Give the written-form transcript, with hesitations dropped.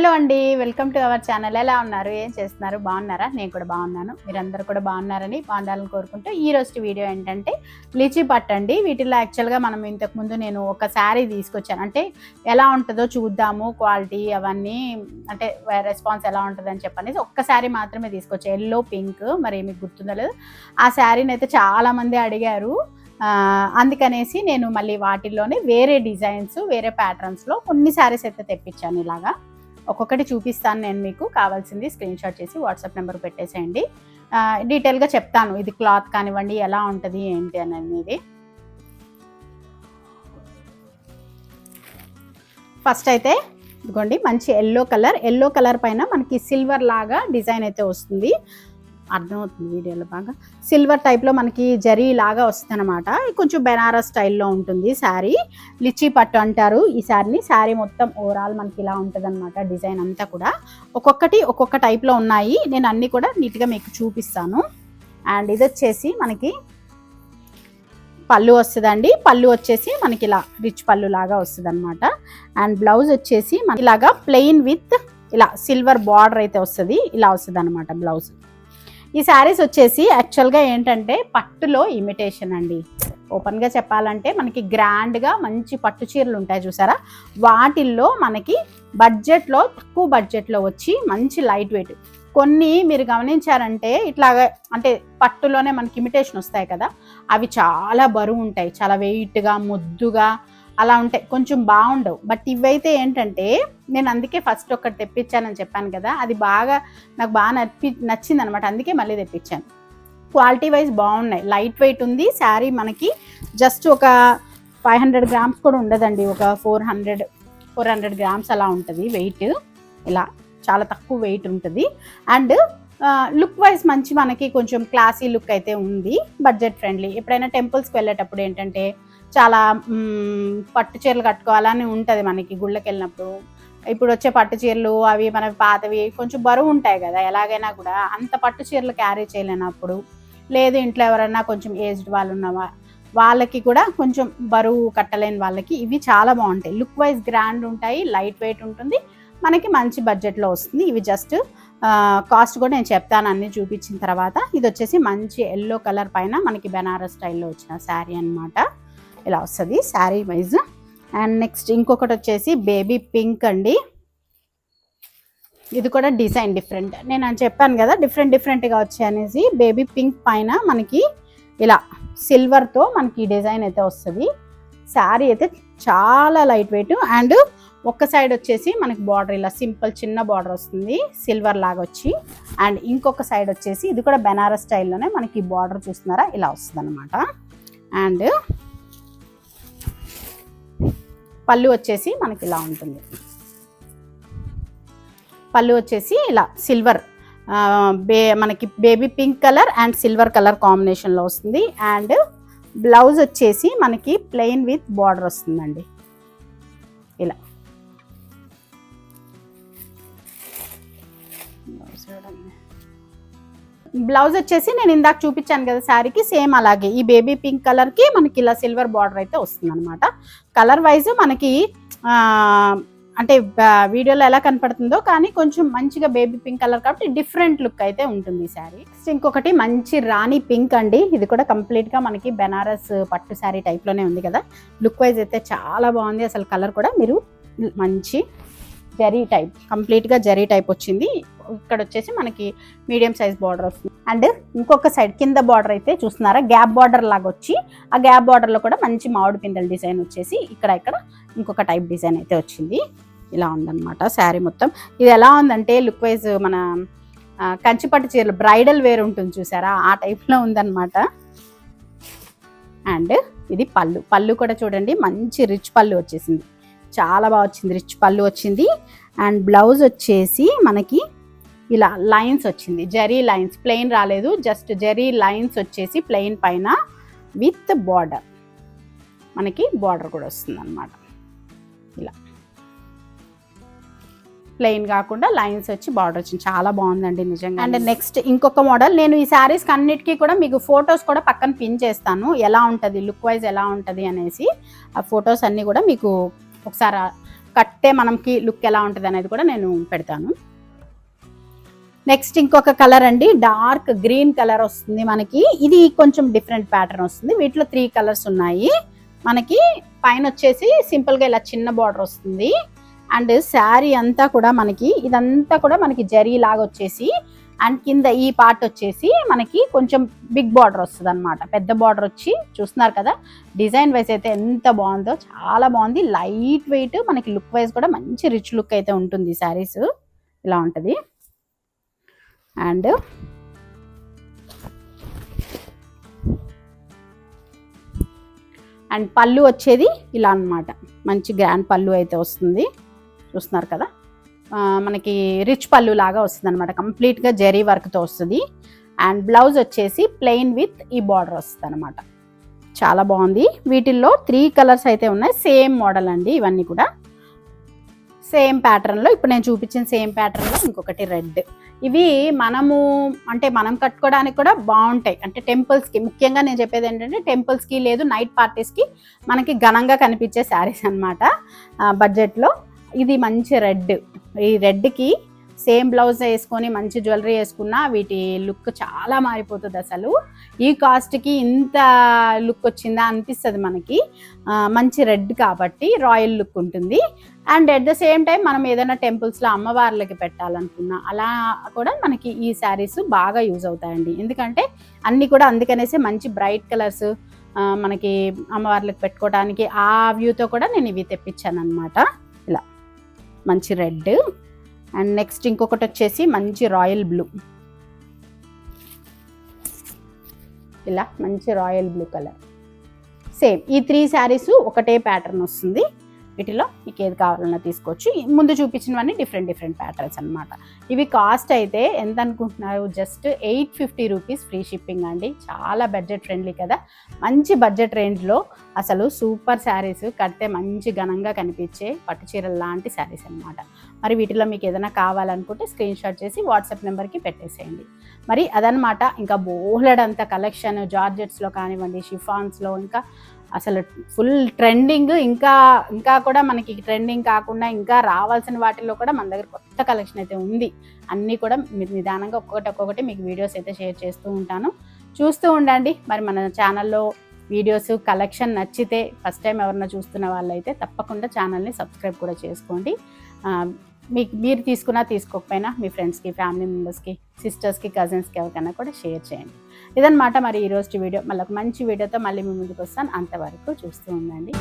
Hello అండి, welcome to our channel. ఎలా ఉన్నారు, ఏం చేస్తున్నారు, బాగున్నారా? నేను కూడా బాగున్నాను. మీరందరూ కూడా బాగున్నారని బాగుండాలని కోరుకుంటూ ఈ రోజు వీడియో ఏంటంటే లిచీ పట్టు అండి. వీటిలో యాక్చువల్గా మనం ఇంతకుముందు నేను ఒక శారీ తీసుకొచ్చాను. అంటే ఎలా ఉంటుందో చూద్దాము, క్వాలిటీ అవన్నీ, అంటే రెస్పాన్స్ ఎలా ఉంటుందని చెప్పనేసి ఒక్క శారీ మాత్రమే తీసుకొచ్చాను. ఎల్లో పింక్, మరి మీకు గుర్తుందో లేదు. ఆ శారీని అయితే చాలామంది అడిగారు. అందుకనేసి నేను మళ్ళీ వాటిల్లోనే వేరే డిజైన్స్, వేరే ప్యాటర్న్స్లో కొన్ని శారీస్ అయితే తెప్పించాను. ఇలాగా ఒక్కొక్కటి చూపిస్తాను నేను మీకు. కావాల్సింది స్క్రీన్ షాట్ చేసి వాట్సాప్ నెంబర్ పెట్టేసేయండి. డీటెయిల్గా చెప్తాను ఇది క్లాత్ కానివ్వండి ఎలా ఉంటుంది ఏంటి అనేది. ఫస్ట్ అయితే ఇదిగోండి, మంచి ఎల్లో కలర్ పైన మనకి సిల్వర్ లాగా డిజైన్ అయితే వస్తుంది. అర్థమవుతుంది వీడియోలో బాగా. సిల్వర్ టైప్లో మనకి జరీ లాగా వస్తుంది అనమాట. కొంచెం బెనారస్ స్టైల్లో ఉంటుంది శారీ. లిచీ పట్టు అంటారు ఈ శారీని. శారీ మొత్తం ఓవరాల్ మనకి ఇలా ఉంటుంది అనమాట. డిజైన్ అంతా కూడా ఒక్కొక్క టైప్లో ఉన్నాయి. నేను అన్నీ కూడా నీట్గా మీకు చూపిస్తాను. అండ్ ఇది వచ్చేసి మనకి పళ్ళు వస్తుందండి. పళ్ళు వచ్చేసి మనకి ఇలా రిచ్ పళ్ళు లాగా వస్తుంది అనమాట. అండ్ బ్లౌజ్ వచ్చేసి మనకి ఇలాగా ప్లెయిన్ విత్ ఇలా సిల్వర్ బార్డర్ అయితే వస్తుంది. ఇలా వస్తుంది అనమాట బ్లౌజ్. ఈ శారీస్ వచ్చేసి యాక్చువల్గా ఏంటంటే పట్టులో ఇమిటేషన్ అండి. ఓపెన్గా చెప్పాలంటే మనకి గ్రాండ్గా మంచి పట్టు చీరలు ఉంటాయి చూసారా, వాటిల్లో మనకి బడ్జెట్లో, తక్కువ బడ్జెట్లో వచ్చి మంచి లైట్ వెయిట్. కొన్ని మీరు గమనించారంటే ఇట్లాగా, అంటే పట్టులోనే మనకి ఇమిటేషన్ వస్తాయి కదా, అవి చాలా బరువు ఉంటాయి, చాలా వెయిట్గా ముద్దుగా అలా ఉంటాయి, కొంచెం బాగుండవు. బట్ ఇవైతే ఏంటంటే నేను అందుకే ఫస్ట్ ఒకటి తెప్పించానని చెప్పాను కదా, అది నాకు బాగా నచ్చింది అనమాట. అందుకే మళ్ళీ తెప్పించాను. క్వాలిటీ వైజ్ బాగున్నాయి, లైట్ వెయిట్ ఉంది. శారీ మనకి జస్ట్ ఒక 500 గ్రామ్స్ కూడా ఉండదండి, ఒక 400 గ్రామ్స్ అలా ఉంటుంది వెయిట్. ఇలా చాలా తక్కువ వెయిట్ ఉంటుంది. అండ్ లుక్ వైజ్ మంచి మనకి కొంచెం క్లాసీ లుక్ అయితే ఉంది, బడ్జెట్ ఫ్రెండ్లీ. ఎప్పుడైనా టెంపుల్స్కి వెళ్ళేటప్పుడు ఏంటంటే చాలా పట్టు చీరలు కట్టుకోవాలని ఉంటుంది మనకి గుళ్ళకి వెళ్ళినప్పుడు. ఇప్పుడు వచ్చే పట్టు చీరలు అవి మనవి పాతవి కొంచెం బరువు ఉంటాయి కదా, ఎలాగైనా కూడా అంత పట్టు చీరలు క్యారీ చేయలేనప్పుడు, లేదు ఇంట్లో ఎవరైనా కొంచెం ఏజ్డ్ వాళ్ళు ఉన్న వాళ్ళకి కూడా కొంచెం బరువు కట్టలేని వాళ్ళకి ఇవి చాలా బాగుంటాయి. లుక్ వైజ్ గ్రాండ్ ఉంటాయి, లైట్ వెయిట్ ఉంటుంది, మనకి మంచి బడ్జెట్లో వస్తుంది. ఇవి జస్ట్ కాస్ట్ కూడా నేను చెప్తాను అన్నీ చూపించిన తర్వాత. ఇది వచ్చేసి మంచి ఎల్లో కలర్ పైన మనకి బెనారస్ స్టైల్లో వచ్చిన శారీ అనమాట. ఇలా వస్తుంది శారీ వైజ్. అండ్ నెక్స్ట్ ఇంకొకటి వచ్చేసి బేబీ పింక్ అండి. ఇది కూడా డిజైన్ డిఫరెంట్. నేను చెప్పాను కదా డిఫరెంట్గా వచ్చాయి అనేసి. బేబీ పింక్ పైన మనకి ఇలా సిల్వర్తో మనకి డిజైన్ అయితే వస్తుంది. శారీ అయితే చాలా లైట్ వెయిట్. అండ్ ఒక్క సైడ్ వచ్చేసి మనకి బార్డర్ ఇలా సింపుల్ చిన్న బార్డర్ వస్తుంది, సిల్వర్ లాగా వచ్చి. అండ్ ఇంకొక సైడ్ వచ్చేసి ఇది కూడా బెనారస్ స్టైల్లోనే మనకి బార్డర్ చూస్తున్నారా, ఇలా వస్తుంది అనమాట. అండ్ పళ్ళు వచ్చేసి మనకి ఇలా ఉంటుంది. పళ్ళు వచ్చేసి ఇలా సిల్వర్, మనకి baby pink colour and silver colour కాంబినేషన్లో వస్తుంది. అండ్ బ్లౌజ్ వచ్చేసి మనకి ప్లెయిన్ విత్ బార్డర్ వస్తుందండి. ఇలా బ్లౌజ్ వచ్చేసి నేను ఇందాక చూపించాను కదా శారీకి, సేమ్ అలాగే ఈ బేబీ పింక్ కలర్కి మనకి ఇలా సిల్వర్ బార్డర్ అయితే వస్తుంది అనమాట. కలర్ వైజ్ మనకి అంటే వీడియోలో ఎలా కనపడుతుందో కానీ కొంచెం మంచిగా బేబీ పింక్ కలర్ కాబట్టి డిఫరెంట్ లుక్ అయితే ఉంటుంది ఈ శారీ. ఇంకొకటి మంచి రాణి పింక్ అండి. ఇది కూడా కంప్లీట్గా మనకి బెనారస్ పట్టు శారీ టైప్లోనే ఉంది కదా. లుక్ వైజ్ అయితే చాలా బాగుంది అసలు. కలర్ కూడా మీరు మంచి జరీ టైప్, కంప్లీట్గా జరీ టైప్ వచ్చింది. ఇక్కడ వచ్చేసి మనకి మీడియం సైజ్ బార్డర్ వస్తుంది. అండ్ ఇంకొక సైడ్ కింద బార్డర్ అయితే చూస్తున్నారా, గ్యాప్ బార్డర్ లాగా వచ్చి, ఆ గ్యాప్ బార్డర్లో కూడా మంచి మామిడి పిందెల డిజైన్ వచ్చేసి ఇక్కడ ఇంకొక టైప్ డిజైన్ అయితే వచ్చింది. ఇలా ఉందన్నమాట శారీ మొత్తం. ఇది ఎలా ఉందంటే లుక్ వైజ్ మన కంచిపట్టు చీరలు బ్రైడల్ వేర్ ఉంటుంది చూసారా, ఆ టైప్లో ఉందన్నమాట. అండ్ ఇది పళ్ళు కూడా చూడండి, మంచి రిచ్ పళ్ళు వచ్చేసింది, చాలా బాగా వచ్చింది, రిచ్ పళ్ళు వచ్చింది. అండ్ బ్లౌజ్ వచ్చేసి మనకి ఇలా లైన్స్ వచ్చింది, జరీ లైన్స్, ప్లెయిన్ రాలేదు, జస్ట్ జరీ లైన్స్ వచ్చేసి ప్లెయిన్ పైన విత్ బార్డర్, మనకి బార్డర్ కూడా వస్తుంది అనమాట. ఇలా ప్లెయిన్ కాకుండా లైన్స్ వచ్చి బార్డర్ వచ్చింది, చాలా బాగుందండి నిజంగా. అండ్ నెక్స్ట్ ఇంకొక మోడల్, నేను ఈ శారీస్కి అన్నిటికీ కూడా మీకు ఫొటోస్ కూడా పక్కన పిన్ చేస్తాను, ఎలా ఉంటుంది లుక్ వైజ్ ఎలా ఉంటుంది అనేసి. ఆ ఫొటోస్ అన్నీ కూడా మీకు ఒకసారి కట్టే మనకి లుక్ ఎలా ఉంటుంది అనేది కూడా నేను పెడతాను. నెక్స్ట్ ఇంకొక కలర్ అండి, డార్క్ గ్రీన్ కలర్ వస్తుంది మనకి. ఇది కొంచెం డిఫరెంట్ ప్యాటర్న్ వస్తుంది. వీటిలో 3 కలర్స్ ఉన్నాయి మనకి. పైన వచ్చేసి సింపుల్గా ఇలా చిన్న బార్డర్ వస్తుంది. అండ్ శారీ అంతా కూడా మనకి ఇదంతా కూడా మనకి జరీ లాగా వచ్చేసి, అండ్ కింద ఈ పార్ట్ వచ్చేసి మనకి కొంచెం బిగ్ బార్డర్ వస్తుంది అనమాట. పెద్ద బార్డర్ వచ్చి చూస్తున్నారు కదా, డిజైన్ వైజ్ అయితే ఎంత బాగుందో, చాలా బాగుంది. లైట్ వెయిట్, మనకి లుక్ వైజ్ కూడా మంచి రిచ్ లుక్ అయితే ఉంటుంది. శారీస్ ఇలా ఉంటుంది. అండ్ పళ్ళు వచ్చేది ఇలా అన్నమాట. మంచి గ్రాండ్ పళ్ళు అయితే వస్తుంది. చూస్తున్నారు కదా, మనకి రిచ్ పళ్ళు లాగా వస్తుంది అనమాట. కంప్లీట్గా జరీ వర్క్తో వస్తుంది. అండ్ బ్లౌజ్ వచ్చేసి ప్లెయిన్ విత్ ఈ బార్డర్ వస్తుంది అనమాట. చాలా బాగుంది. వీటిల్లో 3 కలర్స్ అయితే ఉన్నాయి. సేమ్ మోడల్ అండి ఇవన్నీ కూడా. సేమ్ ప్యాటర్న్లో, ఇప్పుడు నేను చూపించిన సేమ్ ప్యాటర్న్లో ఇంకొకటి రెడ్. ఇవి మనం కట్టుకోవడానికి కూడా బాగుంటాయి. అంటే టెంపుల్స్కి, ముఖ్యంగా నేను చెప్పేది ఏంటంటే టెంపుల్స్కి లేదు నైట్ పార్టీస్కి మనకి ఘనంగా కనిపించే శారీస్ అనమాట బడ్జెట్లో. ఇది మంచి రెడ్. ఈ రెడ్కి సేమ్ బ్లౌజ్ వేసుకొని మంచి జ్యువెలరీ వేసుకున్నా వీటి లుక్ చాలా మారిపోతుంది. అసలు ఈ కాస్ట్కి ఇంత లుక్ వచ్చిందా అనిపిస్తుంది మనకి. మంచి రెడ్ కాబట్టి రాయల్ లుక్ ఉంటుంది. And at the same time మనం ఏదైనా టెంపుల్స్లో అమ్మవార్లకి పెట్టాలనుకున్నా అలా కూడా మనకి ఈ శారీస్ బాగా యూజ్ అవుతాయండి. ఎందుకంటే అన్నీ కూడా అందుకనేసి మంచి బ్రైట్ కలర్స్ మనకి అమ్మవార్లకి పెట్టుకోవడానికి ఆ వ్యూతో కూడా నేను ఇవి తెప్పించాను అనమాట. ఇలా మంచి రెడ్. అండ్ నెక్స్ట్ ఇంకొకటి వచ్చేసి మంచి రాయల్ బ్లూ. ఇలా మంచి రాయల్ బ్లూ కలర్. సేమ్ ఈ 3 శారీస్ ఒకటే ప్యాటర్న్ వస్తుంది. వీటిలో మీకు ఏది కావాలన్నా తీసుకోవచ్చు. ముందు చూపించినవన్నీ డిఫరెంట్ ప్యాటర్న్స్ అనమాట. ఇవి కాస్ట్ అయితే ఎంత అనుకుంటున్నారు? జస్ట్ 850 రూపీస్ ఫ్రీ షిప్పింగ్ అండి. చాలా బడ్జెట్ ఫ్రెండ్లీ కదా. మంచి బడ్జెట్ రేంజ్లో అసలు సూపర్ శారీస్, కడితే మంచి ఘనంగా కనిపించే పట్టు చీరల లాంటి శారీస్ అనమాట. మరి వీటిలో మీకు ఏదైనా కావాలనుకుంటే స్క్రీన్ షాట్ చేసి వాట్సాప్ నెంబర్కి పెట్టేసేయండి. మరి అదనమాట. ఇంకా బోలెడంత కలెక్షన్ జార్జెట్స్లో కానివ్వండి, షిఫాన్స్లో, ఇంకా అసలు ఫుల్ ట్రెండింగ్, ఇంకా కూడా మనకి ట్రెండింగ్ కాకుండా ఇంకా రావాల్సిన వాటిల్లో కూడా మన దగ్గర కొత్త కలెక్షన్ అయితే ఉంది. అన్నీ కూడా మీరు నిదానంగా ఒక్కొక్కటి మీకు వీడియోస్ అయితే షేర్ చేస్తూ ఉంటాను. చూస్తూ ఉండండి. మరి మన ఛానల్లో వీడియోస్ కలెక్షన్ నచ్చితే ఫస్ట్ టైం ఎవరన్నా చూస్తున్న వాళ్ళైతే తప్పకుండా ఛానల్ని సబ్స్క్రైబ్ కూడా చేసుకోండి. మీరు తీసుకున్నా తీసుకోకపోయినా మీ ఫ్రెండ్స్కి, ఫ్యామిలీ మెంబర్స్కి, సిస్టర్స్కి, కజిన్స్కి ఎవరికైనా కూడా షేర్ చేయండి. ఇదన్నమాట మరి ఈరోజు వీడియో. మళ్ళీ ఒక మంచి వీడియోతో మళ్ళీ మీ ముందుకు వస్తాను. అంతవరకు చూస్తూ ఉండండి.